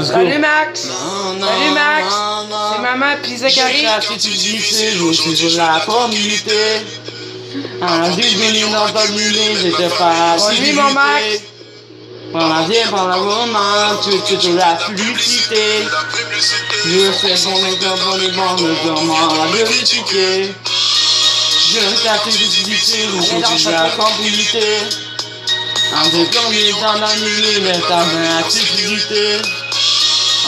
Salut Max! Salut Max! C'est maman pizza qui arrive. Tu dis c'est l'eau, c'est la communauté. Un déjeuner dans ta nuit, j'étais pas Bonne nuit mon Max! Par la vie, par la romance, tu la publicité. Je sais qu'on est dans les bandes de vérifier. Je t'ai aujourd'hui la communauté. Un déjeuner dans la nuit, mais ta activité.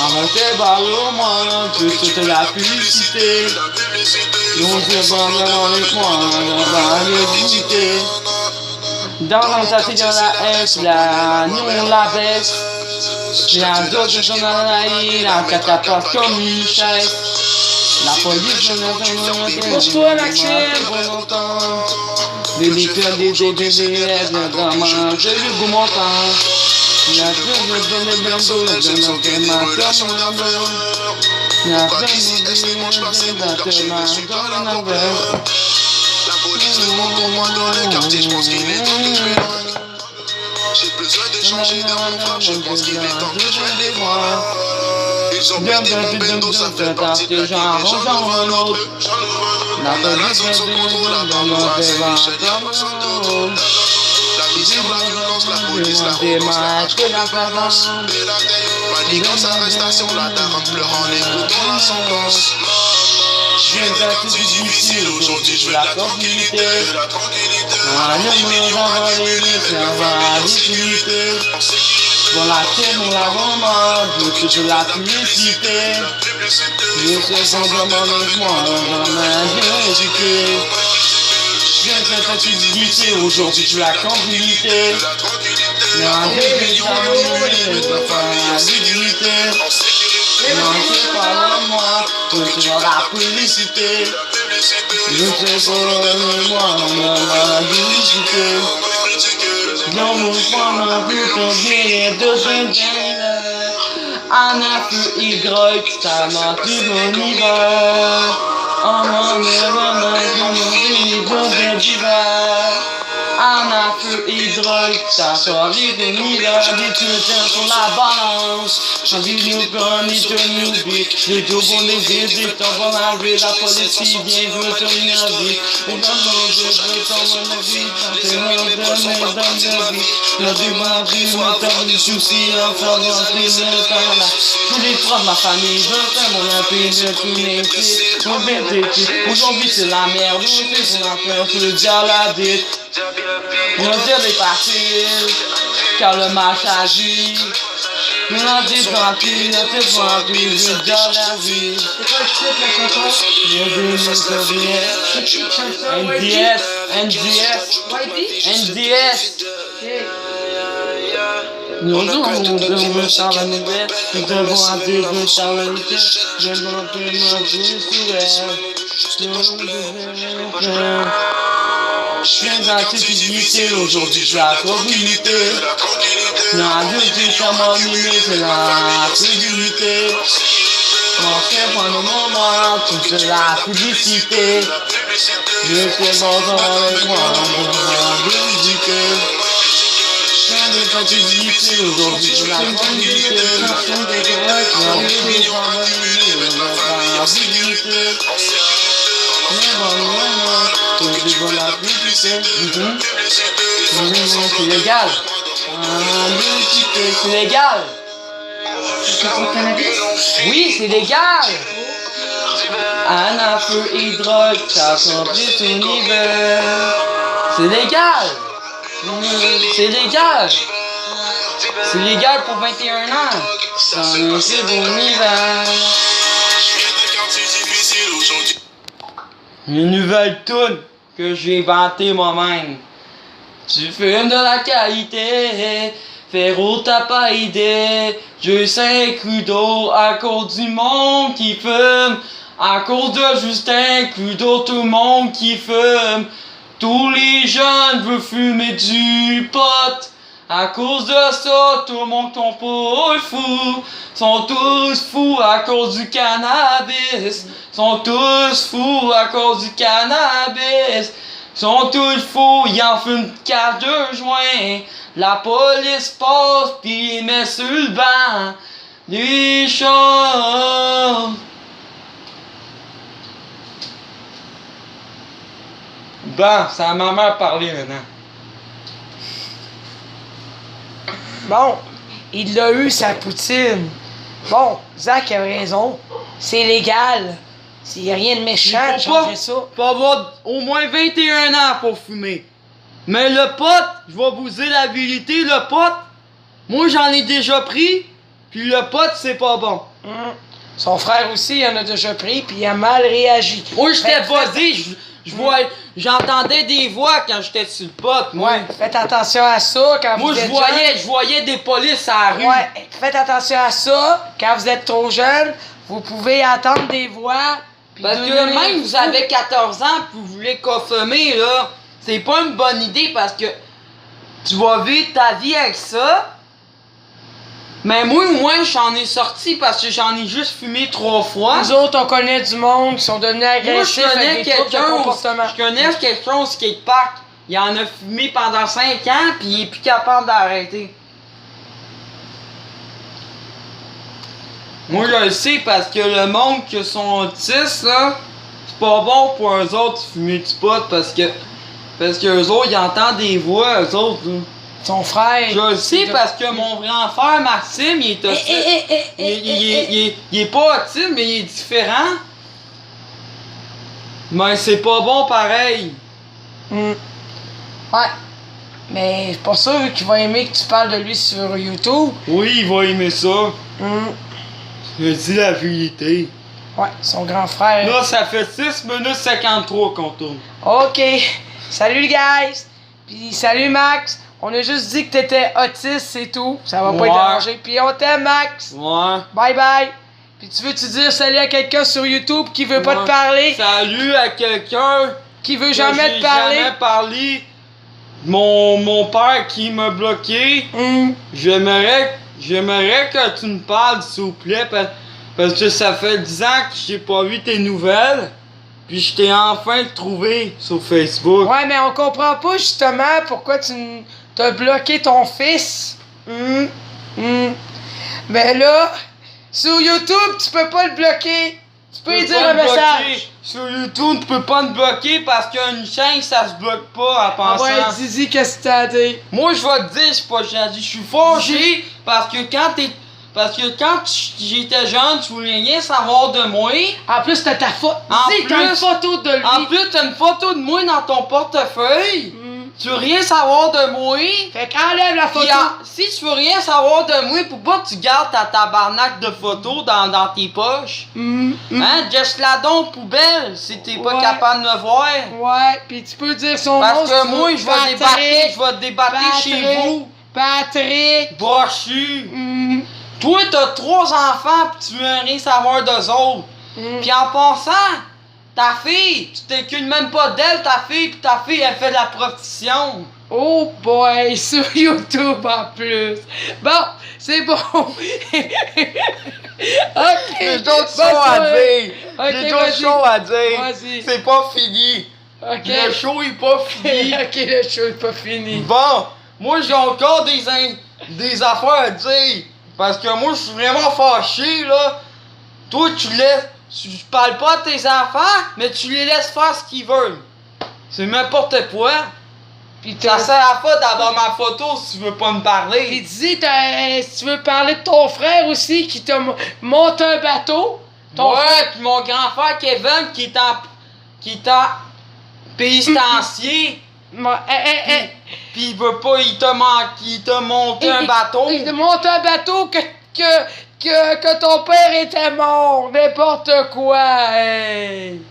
Arrêtez par le monde, toute la publicité. Nous se vendons avec moi, dans la vérité. Dans l'entité de la S, la nous la baisse. J'ai un dos de son analyse, la catapulte comme une chaise. La police de notre Pousse-toi Maxime! Les liqueurs des DBDS, dans ma j'ai le goût montant. Il y a deux de blanco, de nos mains comme un beurre. Il y a plein de dans la beurre. La police ne manque pour moi dans le quartier, je pense qu'il est temps de trouver. J'ai besoin de changer de mon je pense qu'il est temps de joindre les voix. Ils ont pété mon bendo, ça fait partie de la vie, j'en ouvre un autre. La menace de son contrôle, la barre à ses michel, y'a pas sans doute. La misère, la violence, la police, la romance, la violence. Manigance, arrestation, la dame en pleurant, écoutant la sentence. Je viens d'être difficile, aujourd'hui je veux la tranquillité. Un amour dans les la difficulté. Dans la chaîne, on la romance, toute la publicité. Je sais simplement avec moi, dans ma vérité. Je viens d'être difficile, aujourd'hui je veux la tranquillité. Un bébé dans la difficulté. Non, c'est pas moi, toute la publicité. Je sais pour moi, la publicité. Dans mon fond, on peut combien de jeunes un Y, ça m'a tout mon hiver. En mon un feu hydraulique, ça sort des univers, des tuteurs sur la balance. J'en dis nous prenez de nous vie, les deux bons les visites, on va l'arriver, la police qui vient, veut tourner la vie. Et dans mon jeu, je veux tomber la vie, c'est mon de vie. Le débat, moi, t'as des soucis, enfin, rentrer le temps là. Tous les trois de ma famille, je fais mon impé, je connais, mon bébé, aujourd'hui c'est la merde, c'est pour la peur, je le dis à la dite. Mon Dieu est facile, car le match agit. Nous l'on dit tranquille, c'est tranquille, je donne la vie. C'est quoi le titre de la chanson? NDS, NDS, NDS. Nous devons dans la nouvelle, nous devons attirer dans la lutte, je m'en prie, moi, je viens d'activité, aujourd'hui je la tranquillité. La beauté, ça m'a animé, c'est la sécurité. Mon frère, prends le moment, toute la publicité. Je sais bon avec moi, dans la musique. Je viens d'activité, aujourd'hui je la tranquillité. La beauté, ça m'a animé, c'est la sécurité. C'est légal. C'est légal. C'est pour le cannabis? Oui, c'est légal. Un feu hydraulique, ça remplit ton hiver. C'est légal. C'est légal. C'est légal pour 21 ans. Ça remplit ton hiver. Une nouvelle tune que j'ai inventée moi-même. Tu fumes de la qualité, Féro t'as pas idée. Je sais Crudo à cause du monde qui fume. À cause de Justin Crudo, tout le monde qui fume. Tous les jeunes veulent fumer du pot. À cause de ça, tout le monde tombe pas fou. Sont tous fous à cause du cannabis. Sont tous fous à cause du cannabis. Sont tous fous, ils en fument 4 joints. La police passe pis les met sur le banc. Des choses. Bon, c'est à ma mère parler maintenant. Bon, il a eu sa poutine. Bon, Zach a raison. C'est légal. S'il n'y a rien de méchant de changer ça. Faut avoir au moins 21 ans pour fumer. Mais le pot, je vais vous dire la vérité, le pot, moi j'en ai déjà pris, puis le pot c'est pas bon. Son frère aussi, il en a déjà pris, puis il a mal réagi. Moi j'étais Faites- buzzé, j'entendais des voix quand j'étais sur le pot, moi. Ouais, faites attention à ça quand Moi vous je êtes voyais, des polices à la rue. Ouais, faites attention à ça. Quand vous êtes trop jeune, vous pouvez entendre des voix. puis Parce devenir que même vous fou. avez 14 ans et vous voulez consommer, là, c'est pas une bonne idée parce que tu vas vivre ta vie avec ça. Mais moi, au moins, j'en ai sorti parce que j'en ai juste fumé 3 fois. Nous autres, on connaît du monde qui sont devenus Moi, agressifs avec des troubles de comportement. je connais quelqu'un au skatepark. Il en a fumé pendant 5 ans puis il est plus capable d'arrêter. Moi, je le sais parce que le monde qui sont autistes, là, c'est pas bon pour eux autres de fumer du pot parce que eux autres, ils entendent des voix, eux autres. Là. Son frère. Je le sais parce que mon grand frère Maxime, il est autiste. Il est pas autiste, mais il est différent. Mais c'est pas bon pareil. Ouais. Mais je suis pas sûr qu'il va aimer que tu parles de lui sur YouTube. Oui, il va aimer ça. Je dis la vérité. Ouais, son grand frère. Là, ça fait 6 minutes 53 qu'on tourne. Ok. Salut, guys. Puis salut, Max. On a juste dit que t'étais autiste, c'est tout. Ça va pas Ouais. être dérangé. Puis on t'aime, Max. Ouais. Bye bye. Puis tu veux-tu dire salut à quelqu'un sur YouTube qui veut pas Ouais. te parler? Salut à quelqu'un Qui veut que jamais j'ai te parler? jamais parlé. Mon père qui m'a bloqué. J'aimerais que tu me parles, s'il vous plaît, parce que ça fait 10 ans que j'ai pas vu tes nouvelles. Puis je t'ai enfin trouvé sur Facebook. Ouais, mais on comprend pas justement pourquoi tu t'as bloqué ton fils. Mais là, sur YouTube, tu peux pas le bloquer. Tu peux lui dire un message. Sur YouTube, tu peux pas me bloquer parce qu'une chaîne, ça se bloque pas en Ah pensant. ouais, Zizi, qu'est-ce que t'as dit? Moi, je vais te dire, je suis pas gentil. Je suis fâché parce que quand j'étais jeune, tu voulais rien savoir de moi. En plus, t'as ta photo. En Zizi, t'as une plus- photo de lui. En plus, t'as une photo de moi dans ton portefeuille. Tu veux rien savoir de moi. Fait qu'enlève la photo. Puis, si tu veux rien savoir de moi, pourquoi tu gardes ta tabarnak de photos dans tes poches? Hein? Just la don poubelle si t'es pas Ouais. capable de me voir. Ouais, pis tu peux dire son nom. Parce si que tu veux. moi, je vais débarquer chez Patrick. vous. Patrick. Brochu. Toi, t'as 3 enfants pis tu veux rien savoir d'eux autres. Pis en passant, ta fille, tu t'inquiètes même pas d'elle, ta fille, pis ta fille, elle fait de la prostitution. Oh boy, sur YouTube en plus. Bon, c'est bon. Ok. J'ai d'autres bonne choses à soirée. dire. Ok, J'ai d'autres vas-y. choses à dire. Vas-y. C'est pas fini. Ok. Le show est pas fini. Ok, le show est pas fini. Bon, moi j'ai encore des affaires à dire. Parce que moi je suis vraiment fâché là. Toi tu parles pas à tes enfants, mais tu les laisses faire ce qu'ils veulent. C'est n'importe quoi. Pis Ça sert à pas d'avoir ma photo si tu veux pas me Pis parler. dis, si tu veux parler de ton frère aussi qui t'a monté un bateau. Ton frère. Ouais, pis mon grand frère Kevin qui est en pénitencier. Pis il veut pas, il t'a monté un bateau. Il t'a monté un bateau que ton père était mort. N'importe quoi. Hey.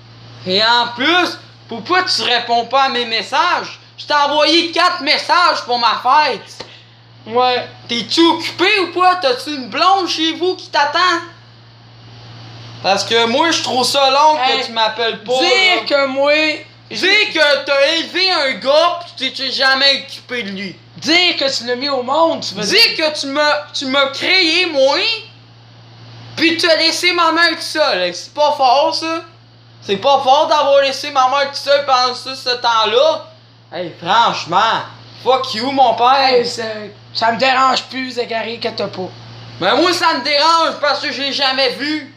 Et en plus, pourquoi tu réponds pas à mes messages? Je t'ai envoyé 4 messages pour ma fête. Ouais. T'es-tu occupé ou quoi? T'as-tu une blonde chez vous qui t'attend? Parce que moi, je trouve ça long Hey, que tu m'appelles pas. Dire là. que moi. Dis que t'as élevé un gars pis tu t'es jamais occupé de lui. Dire que tu l'as mis au monde, tu veux dire. Dis que tu m'as créé, moi, pis tu as laissé ma mère toute seule. C'est pas fort, ça. C'est pas fort d'avoir laissé ma mère toute seule pendant ce temps-là. Hey, franchement, fuck you, mon père. Hey, ça me dérange plus, Zachary, que t'as pas. Mais moi, ça me dérange parce que je l'ai jamais vu.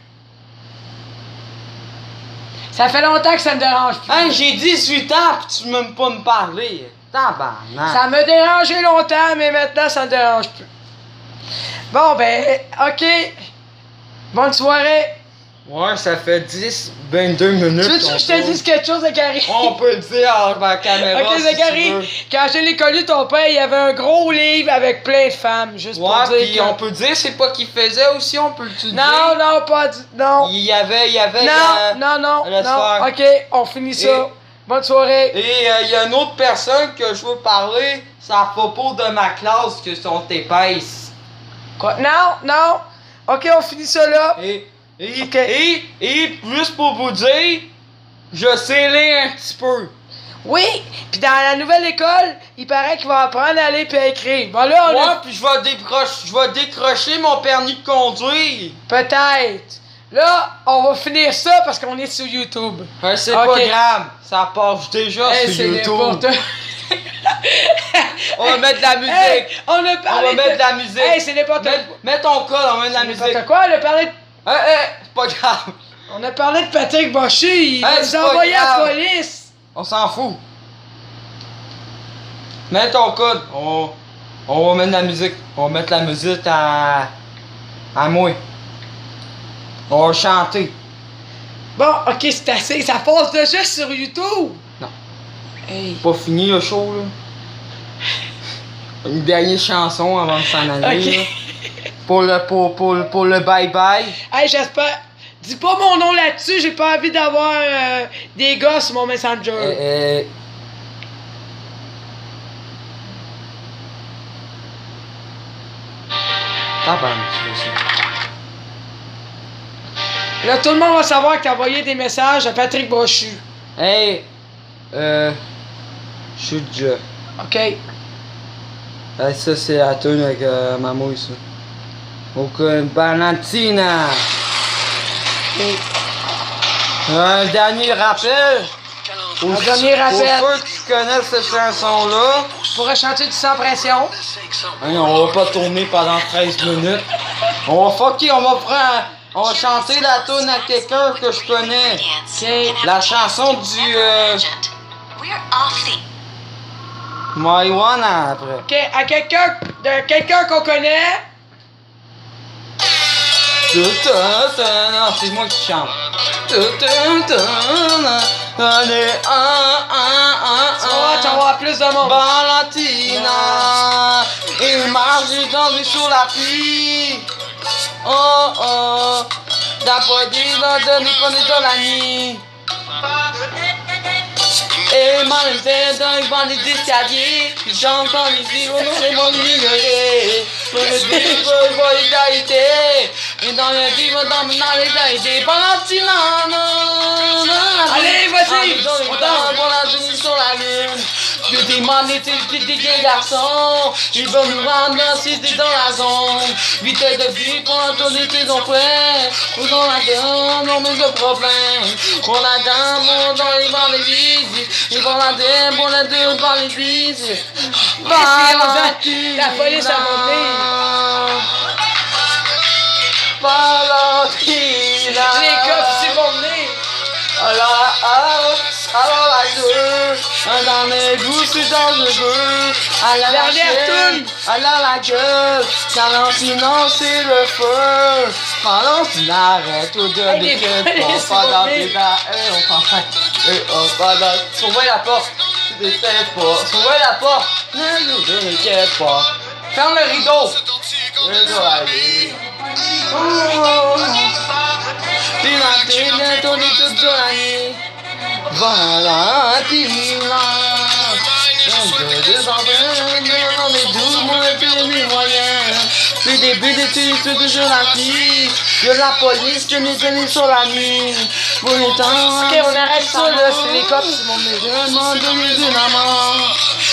Ça fait longtemps que ça me dérange plus. Hein, j'ai 18 ans pis tu veux même pas me parler. Tabarnak. Ça me dérangeait longtemps, mais maintenant, ça me dérange plus. Bon, ben, OK. Bonne soirée. Ouais, ça fait 22 minutes. Tu veux que je te dise quelque chose, Zachary? On peut le dire à ma caméra. Ok, si Zachary, tu veux. quand je l'ai connu, ton père, il y avait un gros livre avec plein de femmes, juste pour Ouais, dire pis que... on peut dire c'est pas qu'il faisait aussi, on peut le dire. Non, non, pas du... Non. Il y avait. Non, laisse non. faire. Ok, on finit ça. Et- Bonne soirée. Et il y a une autre personne que je veux parler, c'est à propos de ma classe que sont épaisses. Quoi? Non, non. Ok, on finit ça là. Ok. Et juste pour vous dire, je sais lire un petit peu. Oui, puis dans la nouvelle école, il paraît qu'il va apprendre à lire et à écrire. Bon là, on Ouais, a... puis je vais décrocher mon permis de conduire. Peut-être. Là, on va finir ça parce qu'on est sur YouTube. Ouais, c'est Ok. pas grave, ça passe déjà Hey, sur c'est YouTube. n'importe... On va mettre de la musique. Hey, on a parlé On va mettre de la musique. Hey, c'est n'importe quoi. Mets ton code, on va mettre de la musique. N'importe quoi, on a parlé de... C'est pas grave. On a parlé de Patrick Bochu, il va Hey, nous c'est pas envoyer à la grave. police. On s'en fout. Mets ton code. On va mettre de la musique. On va mettre la musique à moi. On va chanter. Bon, ok, c'est assez. Ça passe déjà sur YouTube. Non. Hey. Pas fini le show là. Une dernière chanson avant de s'en aller. Ok. Là. Pour le bye bye. Hey, j'espère. Dis pas mon nom là-dessus, j'ai pas envie d'avoir des gars sur mon Messenger. Là, tout le monde va savoir que t'as envoyé des messages à Patrick Brochu. Hey, je suis déjà. Ok. Hey, ça c'est la tune avec ma mouille ça. Donc Valentina. Un dernier rappel. Un dernier rappel. Pour ceux qui connaissent cette chanson-là, Pour chanter du sans pression. hein, on va pas tourner pendant 13 minutes. On va on va chanter la tune à quelqu'un que je connais. Ok. La chanson du Marijuana après. Ok, à quelqu'un qu'on connaît. Non, c'est moi qui chante. Allez, Tu vas avoir plus de monde. Valentina, il marche dans sur la pluie. Oh oh, d'après dit dans la nuit. Et Valentina, il vend les escaliers. J'entends les vivres, c'est mon ignoré. Pour le vivre, pour l'égalité. Et dans le vivre, dans l'égalité. Valentina, Allez, vas-y, on danse pour la tenue sur la lune. Je demande les petits garçons. Ils vont nous rendre si t'es dans la zone. Vitesse de vie pour entendre tes enfants. Nous dans la dame, on met le problème. Pour la dame, on dans les bancs d'église. Ils vont la dame, on la deux dans l'église. La police a monté. Valentina. Les cops, ils vont venir. Alors la gueule, dans les goûts, c'est dans le jeu. À la Dernière chaîne, toune. à la gueule, Valentina, c'est le feu. Valentina, arrête tout de Hey, les l'équipe, polices, on ils va vont dans venir. tes dents, et on va dans... Sauvez la porte, tu t'étais pas, sauvez la porte, ne nous inquiète pas. Ferme le rideau. Le rideau, allez. Valentina, tourne toute la nuit. Valentina. Deux enfants, on est doux, moi, les moyens. Le début d'études, c'est toujours la fille. De la police, je n'ai tenu sur la nuit. Pour le temps, Ok, on arrête ça là, c'est les cops, ils vont venir. je demande de maman.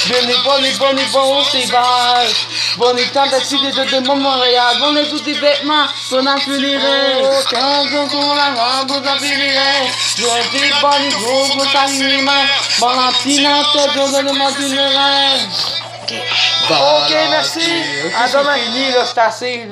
Je n'ai pas les bons, c'est vache. Bon, les tentatives de Montréal. Bon, les tous des vêtements, on a finirait. Quand on la robe, on a finirait. Je dis pas les gros, on s'allume. Valentina, t'as besoin de mon funéraire. Ok, merci. À demain. C'est fini, là, c'est assez. Là.